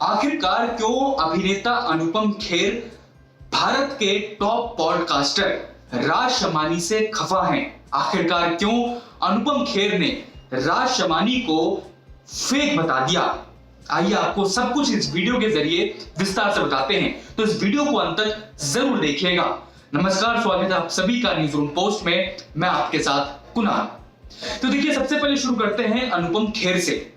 आखिरकार क्यों अभिनेता अनुपम खेर भारत के टॉप पॉडकास्टर राज शमानी से खफा हैं? आखिरकार क्यों अनुपम खेर ने राज शमानी को फेक बता दिया? आइए आपको सब कुछ इस वीडियो के जरिए विस्तार से बताते हैं, तो इस वीडियो को अंत तक जरूर देखिएगा। नमस्कार, स्वागत है आप सभी का न्यूज़ रूम पोस्ट में। मैं आपके साथ कुणाल। तो देखिए, सबसे पहले शुरू करते हैं अनुपम खेर से।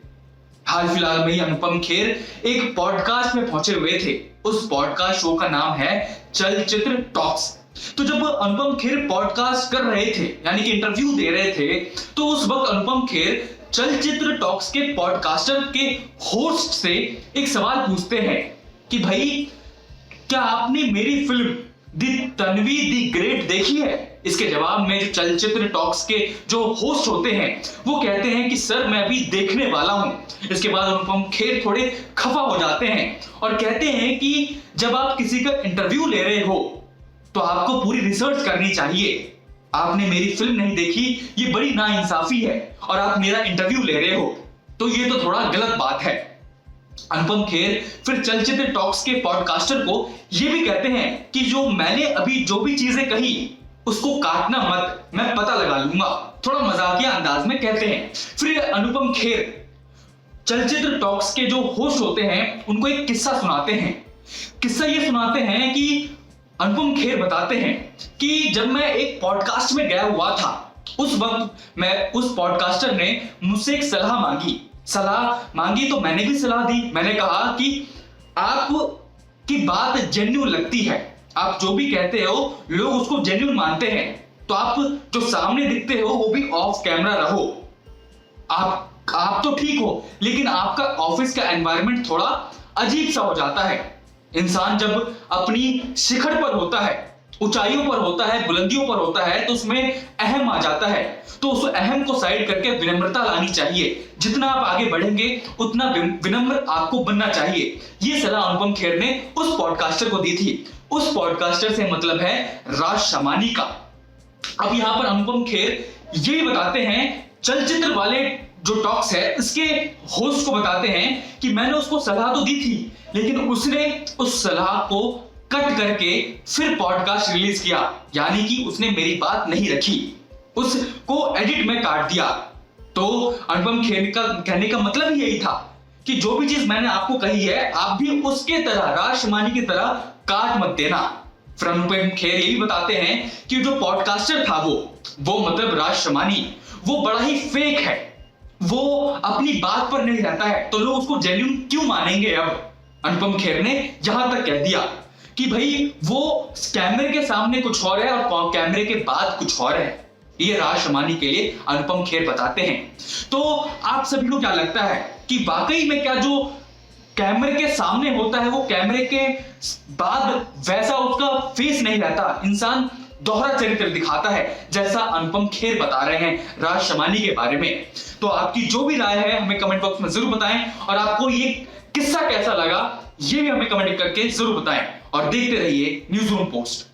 हाल फिलहाल में ही अनुपम खेर एक पॉडकास्ट में पहुंचे हुए थे। उस पॉडकास्ट शो का नाम है चलचित्र टॉक्स। तो जब अनुपम खेर पॉडकास्ट कर रहे थे, यानी कि इंटरव्यू दे रहे थे, तो उस वक्त अनुपम खेर चलचित्र टॉक्स के पॉडकास्टर के होस्ट से एक सवाल पूछते हैं कि भाई, क्या आपने मेरी film the Tanvi the great देखी है? इसके जवाब में जो चलचित्र टॉक्स के जो होस्ट होते हैं वो कहते हैं कि सर, मैं अभी देखने वाला हूं। इसके बाद अनुपम खेर थोड़े खफा हो जाते हैं और कहते हैं कि जब आप किसी का इंटरव्यू ले रहे हो तो आपको पूरी रिसर्च करनी चाहिए। आपने मेरी फिल्म नहीं देखी, ये बड़ी नाइंसाफी है, और आप मेरा इंटरव्यू ले रहे हो, तो ये तो थोड़ा गलत बात है। अनुपम खेर फिर चलचित्र टॉक्स के पॉडकास्टर को ये भी कहते हैं कि जो मैंने अभी जो भी चीजें कही उसको काटना मत, मैं पता लगा लूंगा। थोड़ा मजाकिया अंदाज में कहते हैं। फिर अनुपम खेर चलचित्र टॉक्स के जो होस्ट होते हैं उनको एक किस्सा सुनाते हैं। किस्सा ये सुनाते हैं कि अनुपम खेर बताते हैं कि जब मैं एक पॉडकास्ट में गया हुआ था, उस वक्त मैं उस पॉडकास्टर ने मुझसे एक सलाह मांगी तो मैंने भी सलाह दी। मैंने कहा कि आपकी बात जेन्युइन लगती है, आप जो भी कहते हो लोग उसको जेन्युइन मानते हैं, तो आप जो सामने दिखते हो वो भी ऑफ कैमरा रहो। आप तो ठीक हो, लेकिन आपका ऑफिस का एनवायरनमेंट थोड़ा अजीब सा हो जाता है। इंसान जब अपनी शिखर पर होता है, ऊंचाइयों पर होता है, बुलंदियों पर होता है, तो उसमें अहम आ जाता है। तो उस अहम को साइड करके विनम्रता लानी चाहिए। जितना आप आगे बढ़ेंगे उतना विनम्र आपको बनना चाहिए। ये सलाह अनुपम खेर ने उस पॉडकास्टर को दी थी। उस पॉडकास्टर से मतलब है राज शमानी का। अब यहां पर अनुपम खेर ये भी बताते हैं, चलचित्र वाले जो टॉक्स है इसके होस्ट को बताते हैं कि मैंने उसको सलाह तो दी थी, लेकिन उसने उस सलाह को कट करके फिर पॉडकास्ट रिलीज किया, यानी कि उसने मेरी बात नहीं रखी, उसको एडिट में काट दिया। तो अनुपम खेर का कहने का मतलब ही यही था कि जो भी चीज मैंने आपको कही है, आप भी उसके तरह, राज शमानी की तरह काट मत देना। फिर अनुपम खेर ये भी बताते हैं कि जो पॉडकास्टर था वो मतलब राज शमानी, वो बड़ा ही फेक है, वो अपनी बात पर नहीं रहता है, तो लोग उसको जेन्युइन क्यों मानेंगे? अब अनुपम खेर ने यहां तक कह दिया कि भाई वो कैमरे के सामने कुछ और है और कैमरे के बाद कुछ और है। ये राज शमानी के लिए अनुपम खेर बताते हैं। तो आप सभी को क्या लगता है कि वाकई में क्या जो कैमरे के सामने होता है वो कैमरे के बाद वैसा उसका फेस नहीं रहता, इंसान दोहरा चरित्र दिखाता है, जैसा अनुपम खेर बता रहे हैं राज शमानी के बारे में? तो आपकी जो भी राय है हमें कमेंट बॉक्स में जरूर बताएं, और आपको ये किस्सा कैसा लगा ये भी हमें कमेंट करके जरूर बताएं, और देखते रहिए न्यूज़ रूम पोस्ट।